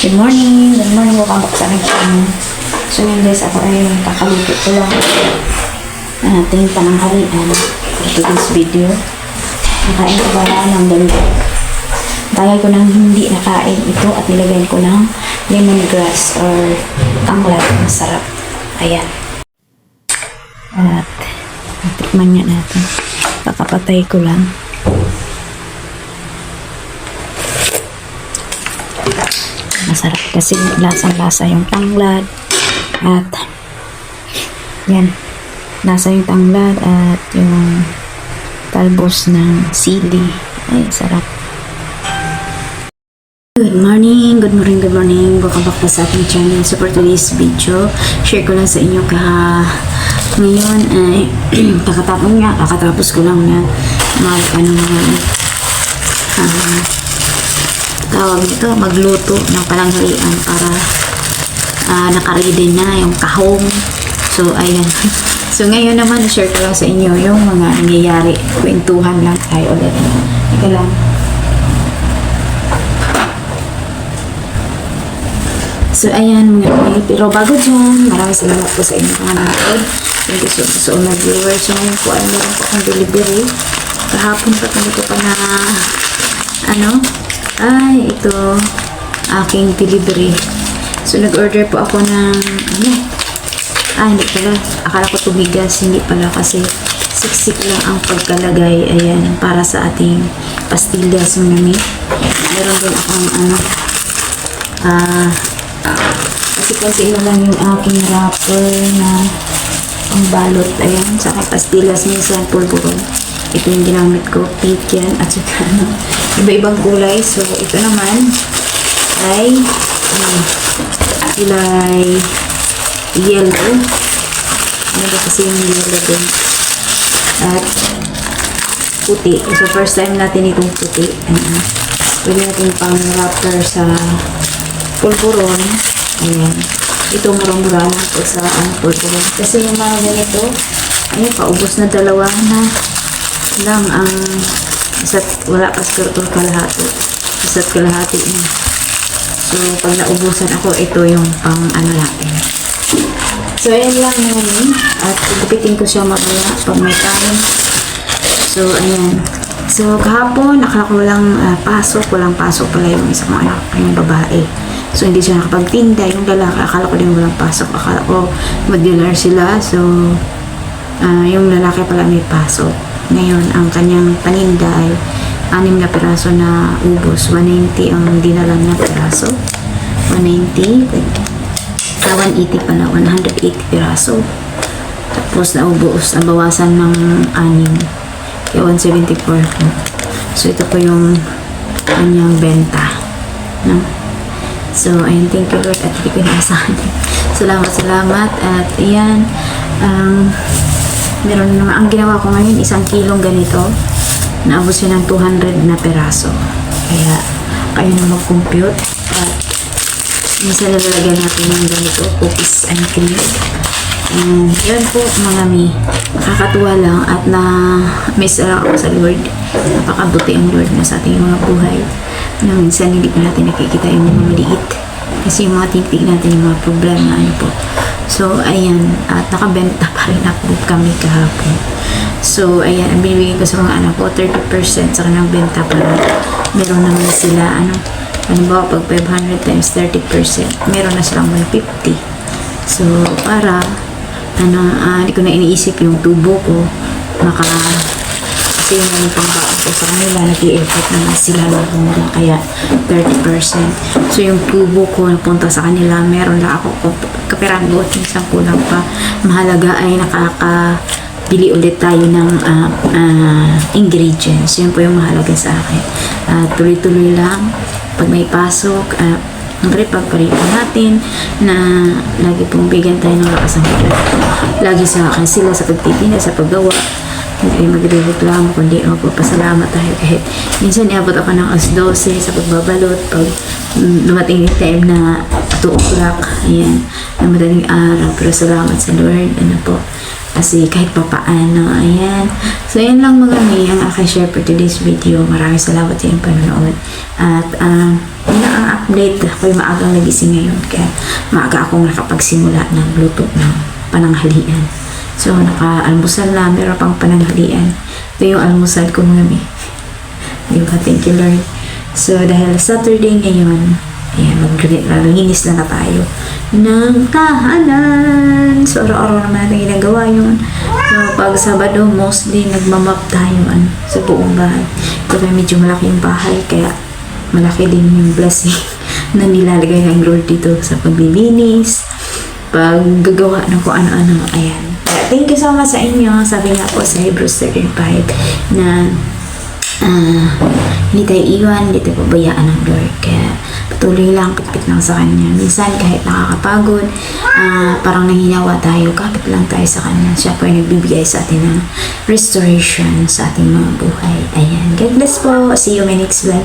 Good morning! Good morning! Welcome back sa aking channel. So yun guys, ako ay kakaluto ko lang ang ating pananghalian for today's video. Nakain ko ba ng ganito? Tagay ko ng hindi nakain ito at nilagyan ko ng lemongrass or tanglad. Masarap. Ayan. At tikman nga natin. Kakapatay ko lang. Masarap kasi lasang-lasa yung tanglad at yan, lasa yung tanglad at yung talbos ng sili. Ay, sarap. Good morning, good morning, good morning. Welcome back sa ating channel. So for today's video, share ko lang sa inyo ngayon ay kakatapos ko lang na tawag nito, magluto ng pananghalian para nakaready na yung kahong. So ayan. So ngayon naman share ko lang sa inyo yung mga nangyayari. Kwentuhan lang tayo ulit. Ika lang. So ayan mga kapatid, pero bago dyan, maraming salamat po sa inyo mga nanood. Thank you so much viewers. So ngayon po ay meron po akong delivery. Kahapon pa ko pa na ito aking delivery. So nag-order po ako ng hindi pala, akala ko tubigas, hindi pala kasi siksik lang ang pagkalagay. Ayan, para sa ating pastillas mga meron din akong kasi lang yung aking wrapper na ang balot. Ayan, sa aking pastillas minsan pulburon. Ito yung ginamit ko, pink yan, at saka iba-ibang kulay. So, ito naman ay kulay yellow. Ano ba kasi yung yellow din? At puti. So, first time natin itong puti. Pwede natin pang wrapper sa pulburon. Ayan. Ito murang-mura lang po sa pulburon. Kasi yung mga ganito, paubos na dalawa na lang ang isa't wala pa siguro kalahati. Isa't kalahati na. So, pag naubusan ako, ito yung pang natin. So, ayan lang naman. At gupitin ko siya mamaya pag may time. So, ayan. So, kahapon, akala ko walang pasok pala yung isang anak, yung babae. So, hindi siya nakapagtinda. Yung lalaki, akala ko din walang pasok. Akala ko mag-dinner sila. So, yung lalaki pala may pasok. Ngayon, ang kanyang paninda ay 6 na piraso na ubos. 190 ang dinala na piraso. 190. 180 pala. 180 piraso. Tapos, naubos. Nabawasan ng 6. Kaya 174 po. So, ito po yung kanyang benta. No? So, ayun. Thank you Lord at hindi ko inasahan. Salamat. At ayan. Meron naman, ang ginawa ko ngayon, 1 kilong ganito. Naabot siya ng 200 na peraso. Kaya, kayo na mag-compute. At, minsan nalalagyan natin ng ganito, cookies and cream. And, yan po, mga nakakatuwa lang at may sara ako sa Lord. Napakabuti ang Lord na sa ating mga buhay. Na minsan, hindi pa natin nakikita yung mga maliit. Kasi yung mga titig natin, yung mga problema, po. So, ayan. At nakabenta pa rin ako kami kahapon. So, ayan. Ang binibigay ko sa mga anak ko, 30% sa kanilang benta pa rin. Meron naman sila, ba, pag 500 times 30%, meron na silang 150. So, para, hindi ko na iniisip yung tubo ko. Kasi yun yung pangbaon ko sa kanila, nag-i-effort naman sila ng muna, kaya 30%. So yung tubo ko napunta sa kanila, meron na ako kaperanggo, minsan kulang pa. Mahalaga ay nakakabili ulit tayo ng ingredients. Yun po yung mahalaga sa akin. Tuloy-tuloy lang, pag may pasok, pagparipan natin na lagi pong bigyan tayo ng lakas ng Diyos. Lagi sa akin sila sa pagtitinda, sa paggawa. Hindi magre-reklamo, kundi magpapasalamat tayo kahit minsan iabot ako ng alas 12 sa pagbabalot pag dumating yung time na 2 o'clock, ayan, na madaling araw, pero salamat sa Lord, po, kasi kahit papaano, ayan. So, yan lang mga ang aking share for today's video. Maraming salamat sa inyong panonood at Yun na ang update. Ako'y maagang nagising ngayon. Kaya maaga akong nakapagsimula ng luto ng pananghalian. So, naka-almusal na. Meron pang pananghalian. Ito yung almusal ko ngayon. Diba? Thank you, Lord. So, dahil Saturday ngayon, ayan, maglinis na tayo ng tahanan. So, araw-araw naman natin ginagawa yun. So, pag Sabado, mostly nagmamap tayo sa buong bahay. Ito medyo malaki yung bahay, kaya malaki din yung blessing na nilalagay ng Lord dito sa paglilinis, paggagawa ng kung ano-ano. Ayan. Thank you so much sa inyo. Sabi nga po sa Hebrews 13:5 na hindi tayo iwan, hindi tayo pabayaan ng Lord. Kaya patuloy lang, kapit lang sa Kanya. Minsan kahit nakakapagod, parang nanghinawa tayo, kapit lang tayo sa Kanya. Siya po ay nagbibigay sa atin ng restoration sa ating mga buhay. Ayan. God bless po. See you my next vlog.